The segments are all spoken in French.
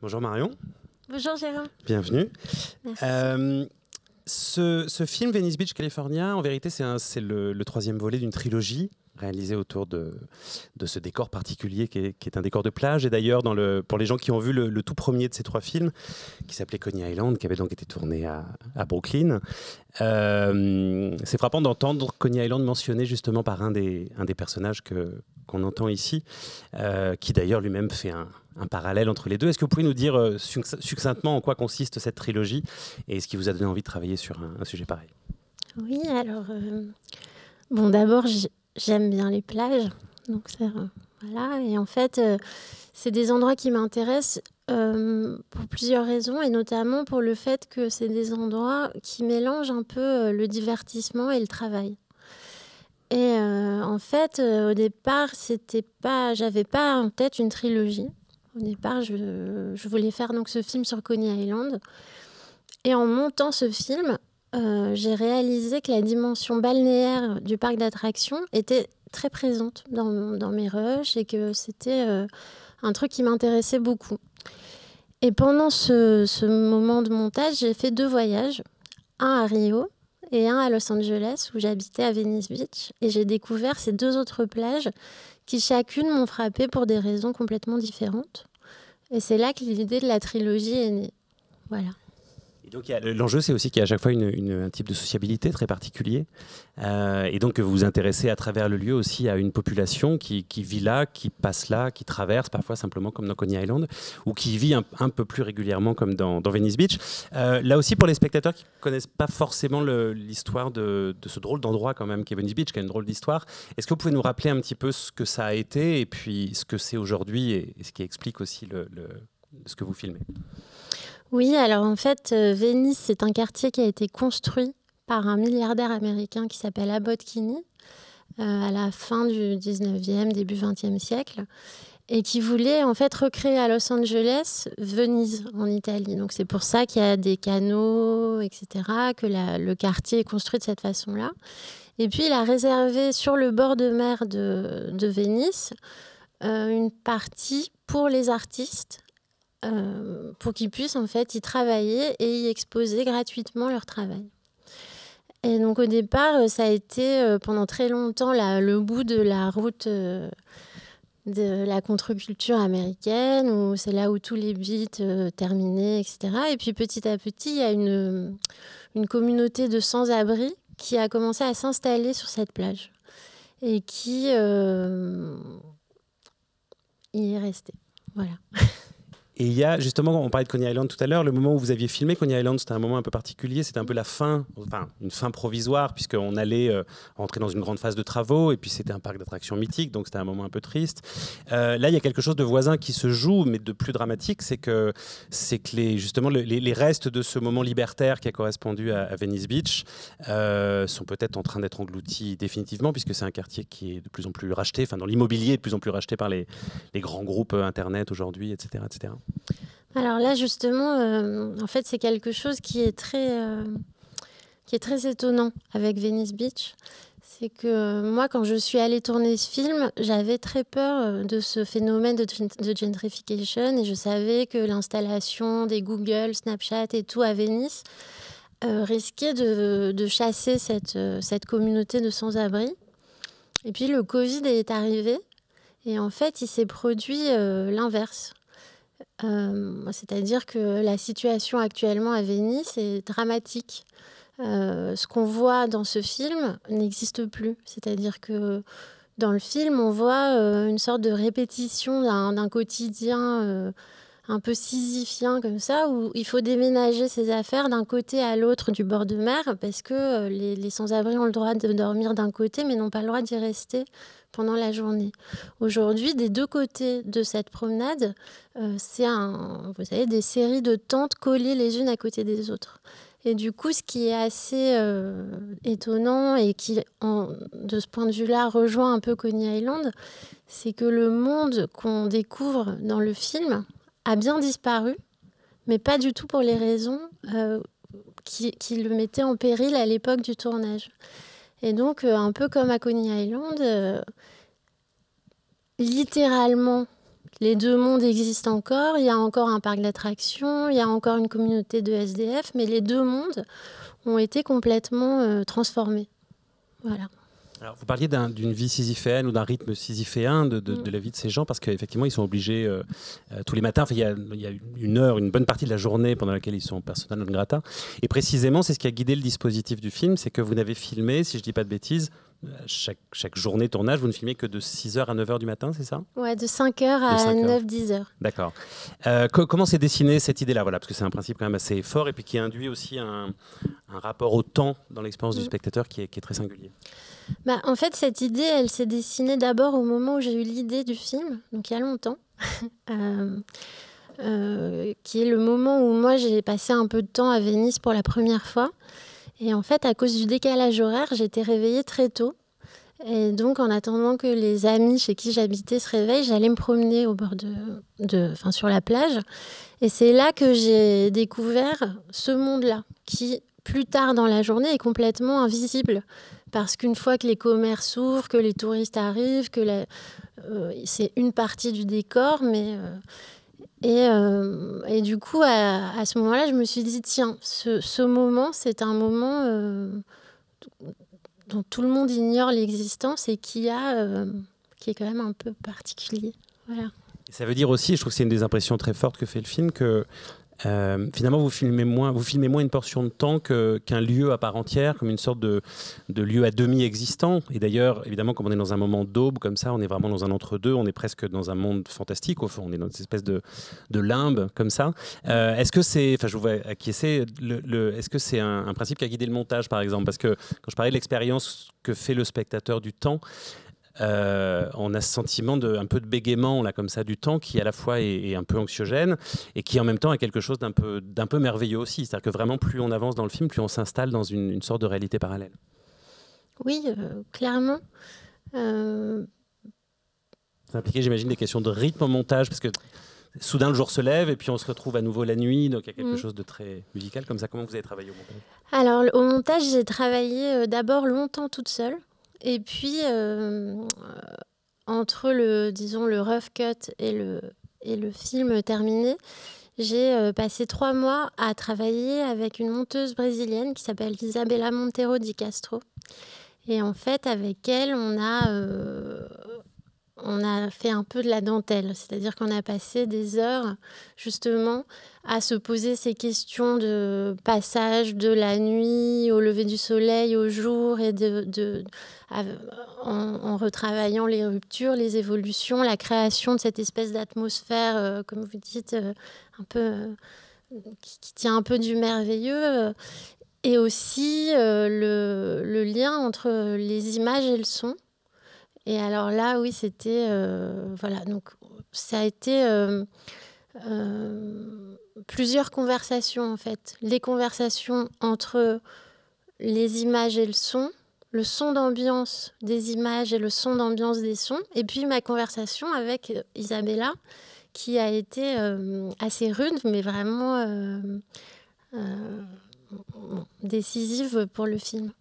Bonjour Marion. Bonjour Jérôme. Bienvenue. Merci. Ce film Venice Beach, California, en vérité, c'est le troisième volet d'une trilogie réalisée autour de ce décor particulier qui est un décor de plage. Et d'ailleurs, pour les gens qui ont vu le tout premier de ces trois films, qui s'appelait Coney Island, qui avait donc été tourné à Brooklyn, c'est frappant d'entendre Coney Island mentionné justement par un des personnages qu'on entend ici, qui d'ailleurs lui-même fait un parallèle entre les deux. Est-ce que vous pouvez nous dire succinctement en quoi consiste cette trilogie et ce qui vous a donné envie de travailler sur un sujet pareil? Oui, alors, bon, d'abord, j'aime bien les plages, donc ça, voilà. Et en fait, c'est des endroits qui m'intéressent pour plusieurs raisons, et notamment pour le fait que c'est des endroits qui mélangent un peu le divertissement et le travail. Et en fait, au départ, j'avais pas en tête une trilogie. Au départ, je voulais faire donc ce film sur Coney Island. Et en montant ce film, j'ai réalisé que la dimension balnéaire du parc d'attractions était très présente dans mes rushs et que c'était un truc qui m'intéressait beaucoup. Et pendant ce moment de montage, j'ai fait 2 voyages, un à Rio et un à Los Angeles, où j'habitais à Venice Beach. Et j'ai découvert ces 2 autres plages qui chacune m'ont frappée pour des raisons complètement différentes. Et c'est là que l'idée de la trilogie est née. Voilà. Donc l'enjeu, c'est aussi qu'il y a à chaque fois un type de sociabilité très particulier. Et donc que vous vous intéressez à travers le lieu aussi à une population qui vit là, qui passe là, qui traverse parfois simplement comme dans Coney Island, ou qui vit un peu plus régulièrement comme dans Venice Beach. Là aussi, pour les spectateurs qui ne connaissent pas forcément l'histoire de ce drôle d'endroit quand même, qui est Venice Beach, qui a une drôle d'histoire, est-ce que vous pouvez nous rappeler un petit peu ce que ça a été et puis ce que c'est aujourd'hui et ce qui explique aussi ce que vous filmez? Oui, alors en fait, Venise, c'est un quartier qui a été construit par un milliardaire américain qui s'appelle Abbot Kinney à la fin du 19e, début 20e siècle, et qui voulait en fait recréer à Los Angeles Venise en Italie. Donc c'est pour ça qu'il y a des canaux, etc., que le quartier est construit de cette façon-là. Et puis il a réservé sur le bord de mer de Venise une partie pour les artistes, pour qu'ils puissent en fait y travailler et y exposer gratuitement leur travail. Et donc au départ, ça a été pendant très longtemps le bout de la route de la contre-culture américaine, où c'est là où tous les beats terminaient, etc. Et puis petit à petit, il y a une communauté de sans-abri qui a commencé à s'installer sur cette plage et qui y est restée. Voilà. Et il y a justement, on parlait de Coney Island tout à l'heure, le moment où vous aviez filmé Coney Island, c'était un moment un peu particulier, c'était un peu la fin, enfin une fin provisoire, puisqu'on allait rentrer dans une grande phase de travaux, et puis c'était un parc d'attractions mythique, donc c'était un moment un peu triste. Là, il y a quelque chose de voisin qui se joue, mais de plus dramatique, c'est que justement les restes de ce moment libertaire qui a correspondu à Venice Beach sont peut-être en train d'être engloutis définitivement, puisque c'est un quartier qui est de plus en plus racheté, enfin dans l'immobilier, de plus en plus racheté par les grands groupes Internet aujourd'hui, etc., etc. Alors là, justement, en fait, c'est quelque chose qui est très étonnant avec Venice Beach. C'est que moi, quand je suis allée tourner ce film, j'avais très peur de ce phénomène de gentrification, et je savais que l'installation des Google, Snapchat et tout à Venise risquait de chasser cette communauté de sans-abri. Et puis le Covid est arrivé, et en fait, il s'est produit l'inverse. C'est-à-dire que la situation actuellement à Venise est dramatique. Ce qu'on voit dans ce film n'existe plus. C'est-à-dire que dans le film, on voit une sorte de répétition d'un quotidien un peu sisyphien comme ça, où il faut déménager ses affaires d'un côté à l'autre du bord de mer, parce que les sans-abri ont le droit de dormir d'un côté, mais n'ont pas le droit d'y rester pendant la journée. Aujourd'hui, des 2 côtés de cette promenade, c'est vous savez, des séries de tentes collées les unes à côté des autres. Et du coup, ce qui est assez étonnant et qui, de ce point de vue-là, rejoint un peu Coney Island, c'est que le monde qu'on découvre dans le film a bien disparu, mais pas du tout pour les raisons qui le mettaient en péril à l'époque du tournage. Et donc, un peu comme à Coney Island, littéralement, les deux mondes existent encore. Il y a encore un parc d'attractions, il y a encore une communauté de SDF, mais les deux mondes ont été complètement transformés. Voilà. Alors, vous parliez d'une vie sisyphéenne ou d'un rythme sisyphéen de la vie de ces gens, parce qu'effectivement, ils sont obligés tous les matins, il y a une bonne partie de la journée pendant laquelle ils sont persona non grata. Et précisément, c'est ce qui a guidé le dispositif du film, c'est que vous n'avez filmé, si je ne dis pas de bêtises, chaque journée de tournage, vous ne filmez que de 6h à 9h du matin, c'est ça ? Ouais, de 5h à 9-10h. D'accord. Comment s'est dessinée cette idée-là, voilà, parce que c'est un principe quand même assez fort et puis qui induit aussi un rapport au temps dans l'expérience du spectateur qui est très singulier. En fait, cette idée, elle s'est dessinée d'abord au moment où j'ai eu l'idée du film, donc il y a longtemps, qui est le moment où moi j'ai passé un peu de temps à Venise pour la première fois. Et en fait, à cause du décalage horaire, j'étais réveillée très tôt. Et donc, en attendant que les amis chez qui j'habitais se réveillent, j'allais me promener au bord sur la plage. Et c'est là que j'ai découvert ce monde-là, qui, plus tard dans la journée, est complètement invisible. Parce qu'une fois que les commerces s'ouvrent, que les touristes arrivent, c'est une partie du décor, mais... Et du coup, à ce moment-là, je me suis dit, tiens, ce moment, c'est un moment dont tout le monde ignore l'existence et qui est quand même un peu particulier. Voilà. Ça veut dire aussi, je trouve que c'est une des impressions très fortes que fait le film, que finalement vous filmez moins une portion de temps qu'un lieu à part entière, comme une sorte de lieu à demi existant. Et d'ailleurs, évidemment, comme on est dans un moment d'aube comme ça, on est vraiment dans un entre-deux, on est presque dans un monde fantastique au fond, on est dans une espèce de limbe comme ça. Est-ce que c'est, je vous vois acquiescer, est-ce que c'est un principe qui a guidé le montage par exemple? Parce que quand je parlais de l'expérience que fait le spectateur du temps, on a ce sentiment un peu de bégaiement là, comme ça, du temps qui à la fois est un peu anxiogène et qui en même temps a quelque chose d'un peu merveilleux aussi. C'est-à-dire que vraiment plus on avance dans le film, plus on s'installe dans une sorte de réalité parallèle. Oui, clairement. Ça impliquait, j'imagine, des questions de rythme au montage, parce que soudain le jour se lève et puis on se retrouve à nouveau la nuit, donc il y a quelque chose de très musical comme ça. Comment vous avez travaillé au montage? Alors au montage, j'ai travaillé d'abord longtemps toute seule. Et puis, entre le rough cut et le film terminé, j'ai passé 3 mois à travailler avec une monteuse brésilienne qui s'appelle Isabela Monteiro Di Castro. Et en fait, avec elle, on a fait un peu de la dentelle. C'est-à-dire qu'on a passé des heures, justement, à se poser ces questions de passage de la nuit au lever du soleil, au jour, et en retravaillant les ruptures, les évolutions, la création de cette espèce d'atmosphère, comme vous dites, un peu qui tient un peu du merveilleux. Et aussi le lien entre les images et le son. Et alors là, oui, c'était... voilà, donc ça a été plusieurs conversations, en fait. Les conversations entre les images et le son d'ambiance des images et le son d'ambiance des sons, et puis ma conversation avec Isabella, qui a été assez rude, mais vraiment décisive pour le film.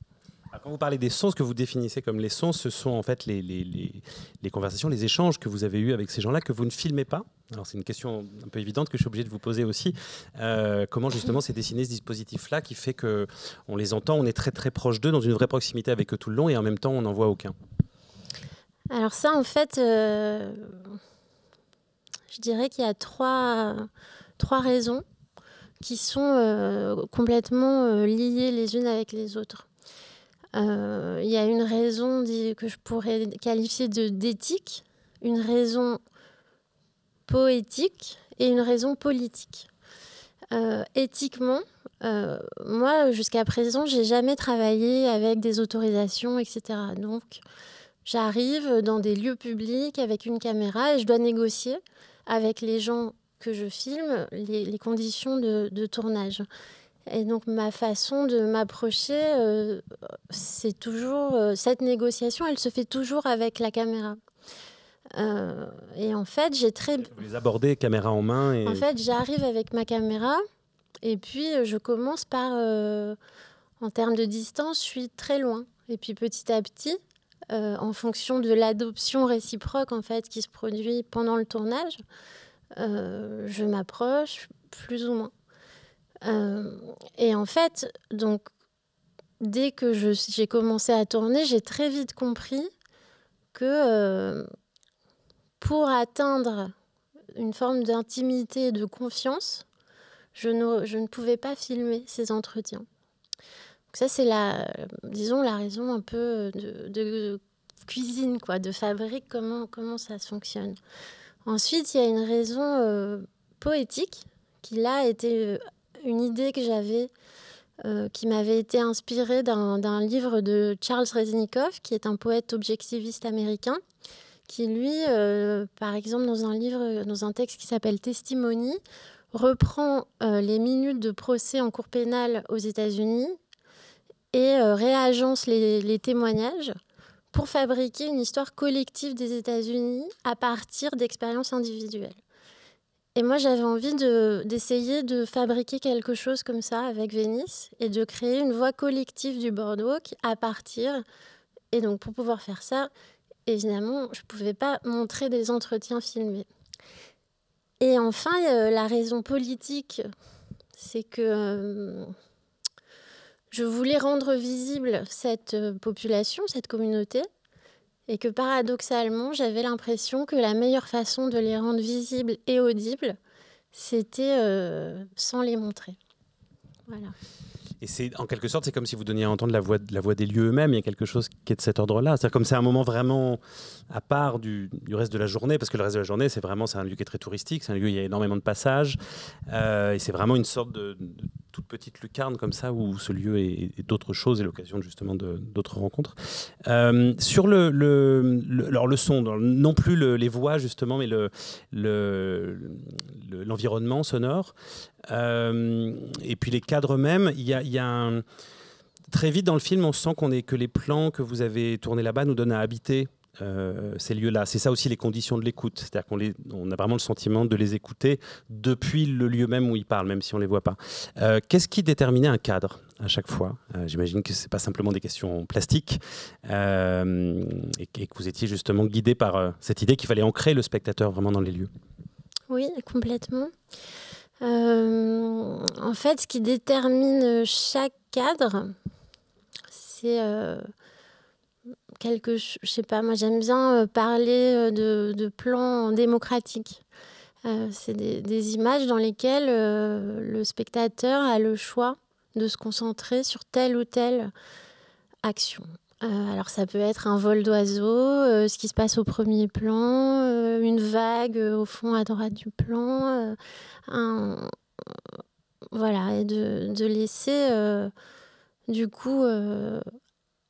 Alors, quand vous parlez des sons, ce que vous définissez comme les sons, ce sont en fait les conversations, les échanges que vous avez eus avec ces gens-là, que vous ne filmez pas. Alors c'est une question un peu évidente que je suis obligé de vous poser aussi. Comment justement s'est dessiné ce dispositif-là qui fait qu'on les entend, on est très très proche d'eux, dans une vraie proximité avec eux tout le long, et en même temps on n'en voit aucun? Alors ça, en fait, je dirais qu'il y a trois raisons qui sont complètement liées les unes avec les autres. Il y a une raison que je pourrais qualifier d'éthique, une raison poétique et une raison politique. Éthiquement, moi, jusqu'à présent, j'ai jamais travaillé avec des autorisations, etc. Donc, j'arrive dans des lieux publics avec une caméra et je dois négocier avec les gens que je filme les conditions de tournage. Et donc, ma façon de m'approcher, c'est toujours... cette négociation, elle se fait toujours avec la caméra. Et en fait, Vous les abordez caméra en main et... En fait, j'arrive avec ma caméra et puis je commence par... en termes de distance, je suis très loin. Et puis, petit à petit, en fonction de l'adoption réciproque en fait, qui se produit pendant le tournage, je m'approche plus ou moins. Et en fait, donc, dès que j'ai commencé à tourner, j'ai très vite compris que pour atteindre une forme d'intimité et de confiance, je ne pouvais pas filmer ces entretiens. Donc ça, c'est disons, la raison un peu de cuisine, quoi, de fabrique, comment ça fonctionne. Ensuite, il y a une raison poétique qui, là, était une idée que j'avais, qui m'avait été inspirée d'un livre de Charles Reznikov, qui est un poète objectiviste américain, qui, lui, par exemple, dans un texte qui s'appelle Testimony, reprend les minutes de procès en cour pénale aux États-Unis et réagence les témoignages pour fabriquer une histoire collective des États-Unis à partir d'expériences individuelles. Et moi, j'avais envie d'essayer de fabriquer quelque chose comme ça avec Venice et de créer une voix collective du boardwalk à partir... Et donc, pour pouvoir faire ça, évidemment, je ne pouvais pas montrer des entretiens filmés. Et enfin, la raison politique, c'est que je voulais rendre visible cette population, cette communauté, et que paradoxalement, j'avais l'impression que la meilleure façon de les rendre visibles et audibles, c'était sans les montrer. Voilà. Et c'est, en quelque sorte, c'est comme si vous donniez à entendre la voix des lieux eux-mêmes. Il y a quelque chose qui est de cet ordre-là. C'est-à-dire comme c'est un moment vraiment à part du reste de la journée, parce que le reste de la journée, c'est un lieu qui est très touristique, c'est un lieu où il y a énormément de passages, et c'est vraiment une sorte de toute petite lucarne comme ça, où ce lieu est d'autres choses et l'occasion justement d'autres rencontres. Sur alors le son, non plus les voix justement, mais l'environnement sonore, et puis les cadres eux-mêmes, il y a très vite dans le film, on sent que les plans que vous avez tournés là-bas nous donnent à habiter ces lieux-là. C'est ça aussi les conditions de l'écoute. C'est-à-dire qu'on a vraiment le sentiment de les écouter depuis le lieu même où ils parlent, même si on ne les voit pas. Qu'est-ce qui déterminait un cadre à chaque fois? J'imagine que ce n'est pas simplement des questions plastiques et que vous étiez justement guidé par cette idée qu'il fallait ancrer le spectateur vraiment dans les lieux. Oui, complètement. En fait, ce qui détermine chaque cadre, c'est je sais pas, moi j'aime bien parler de plans démocratiques. C'est des images dans lesquelles le spectateur a le choix de se concentrer sur telle ou telle action. Alors ça peut être un vol d'oiseau, ce qui se passe au premier plan, une vague au fond à droite du plan, voilà, et de laisser du coup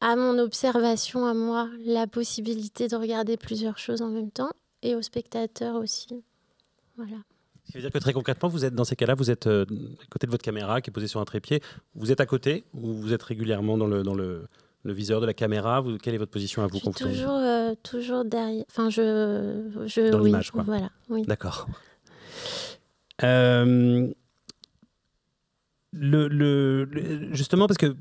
à mon observation, à moi, la possibilité de regarder plusieurs choses en même temps, et au spectateur aussi. Voilà. Ce qui veut dire que très concrètement, vous êtes dans ces cas-là, vous êtes à côté de votre caméra qui est posée sur un trépied, vous êtes à côté ou vous êtes régulièrement dans le viseur de la caméra? Quelle est votre position à vous? Je suis toujours derrière. Enfin, dans l'image, quoi. Voilà, oui. D'accord. Justement, parce que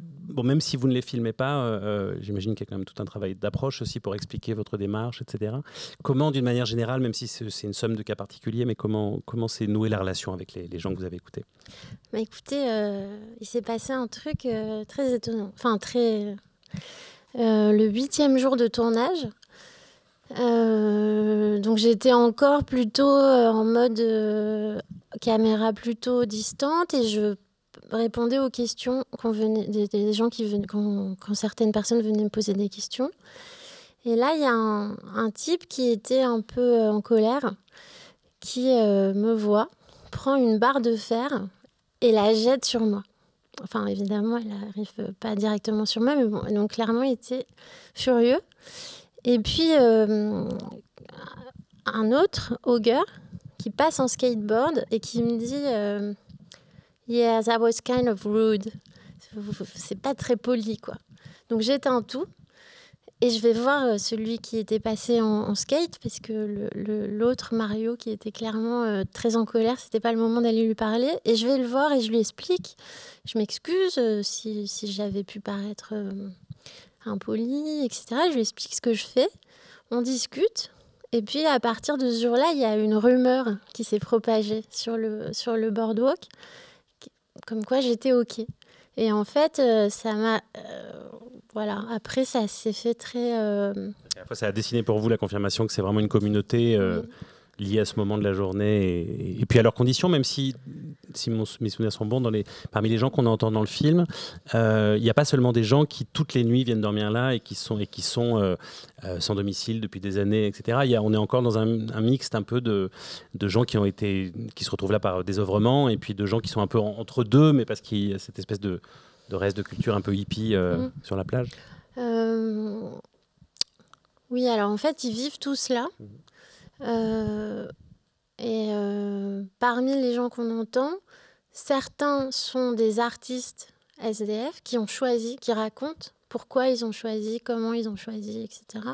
même si vous ne les filmez pas, j'imagine qu'il y a quand même tout un travail d'approche aussi pour expliquer votre démarche, etc. Comment, d'une manière générale, même si c'est une somme de cas particuliers, mais comment s'est nouée la relation avec les gens que vous avez écoutés? Écoutez, il s'est passé un truc très étonnant. Enfin, le 8e jour de tournage, donc j'étais encore plutôt en mode caméra plutôt distante, et je répondais aux questions des gens quand certaines personnes venaient me poser des questions. Et là, il y a un type qui était un peu en colère, qui me voit, prend une barre de fer et la jette sur moi. Enfin, évidemment, elle n'arrive pas directement sur moi, mais bon, donc clairement, il était furieux. Et puis, un autre, Auger, qui passe en skateboard et qui me dit Yeah, that was kind of rude. C'est pas très poli, quoi. Donc, j'éteins tout et je vais voir celui qui était passé en skate, parce que l'autre, Mario, qui était clairement très en colère, c'était pas le moment d'aller lui parler. Et je vais le voir et je lui explique. Je m'excuse si j'avais pu paraître impoli, etc. Je lui explique ce que je fais, on discute. Et puis, à partir de ce jour-là, il y a une rumeur qui s'est propagée sur le boardwalk, comme quoi j'étais OK. Et en fait, ça m'a... voilà, après, ça s'est fait très... À la fois, ça a dessiné pour vous la confirmation que c'est vraiment une communauté liée à ce moment de la journée et puis à leurs conditions, même si mes souvenirs sont bons, parmi les gens qu'on entend dans le film, il n'y a pas seulement des gens qui toutes les nuits viennent dormir là et qui sont sans domicile depuis des années, etc. On est encore dans un mixte un peu de gens qui se retrouvent là par désœuvrement et puis de gens qui sont un peu entre deux, mais parce qu'il y a cette espèce de reste de culture un peu hippie sur la plage. Oui, alors en fait, ils vivent tous là. Parmi les gens qu'on entend, certains sont des artistes SDF qui ont choisi, qui racontent pourquoi ils ont choisi, comment ils ont choisi, etc.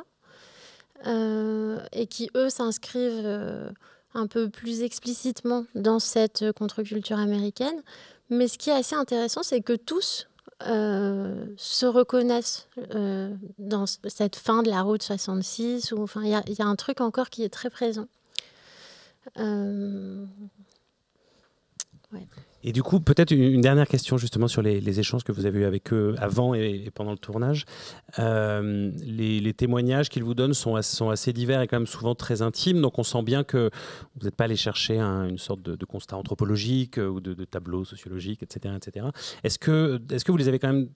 Et qui, eux, s'inscrivent un peu plus explicitement dans cette contre-culture américaine. Mais ce qui est assez intéressant, c'est que tous se reconnaissent dans cette fin de la route 66. Il y a un truc encore qui est très présent. Ouais. Et du coup, peut-être une dernière question justement sur les échanges que vous avez eus avec eux avant et pendant le tournage. Les témoignages qu'ils vous donnent sont assez divers et quand même souvent très intimes. Donc on sent bien que vous n'êtes pas allé chercher une sorte de constat anthropologique ou de tableau sociologique, etc., etc. Est-ce que vous les avez quand même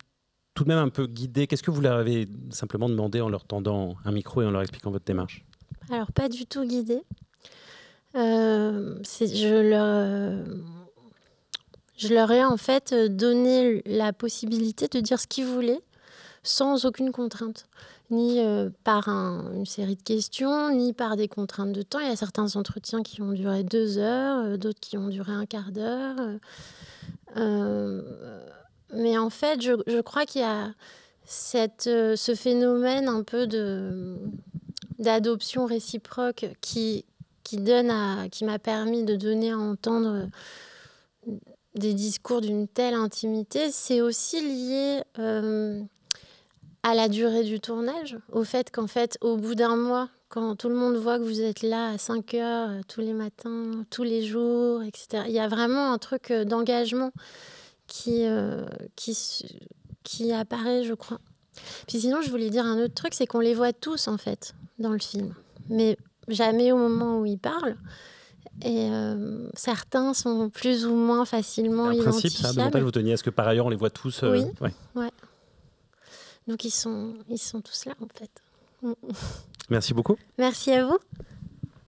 tout de même un peu guidés? Qu'est-ce que vous leur avez simplement demandé en leur tendant un micro et en leur expliquant votre démarche? Alors, pas du tout guidés. Je leur ai en fait donné la possibilité de dire ce qu'ils voulaient sans aucune contrainte, ni par une série de questions, ni par des contraintes de temps. Il y a certains entretiens qui ont duré 2 heures, d'autres qui ont duré un quart d'heure. Mais en fait, je crois qu'il y a ce phénomène un peu d'adoption réciproque qui m'a permis de donner à entendre des discours d'une telle intimité. C'est aussi lié à la durée du tournage, au fait qu'en fait, au bout d'un mois, quand tout le monde voit que vous êtes là à 5 heures tous les matins, tous les jours, etc., il y a vraiment un truc d'engagement qui apparaît, je crois. Puis sinon, je voulais dire un autre truc, c'est qu'on les voit tous, en fait, dans le film. Mais jamais au moment où ils parlent. Et certains sont plus ou moins facilement identifiables. Un principe, ça, de montage, vous teniez à ce que par ailleurs on les voit tous. Oui, ouais. Donc ils sont tous là en fait. Merci beaucoup. Merci à vous.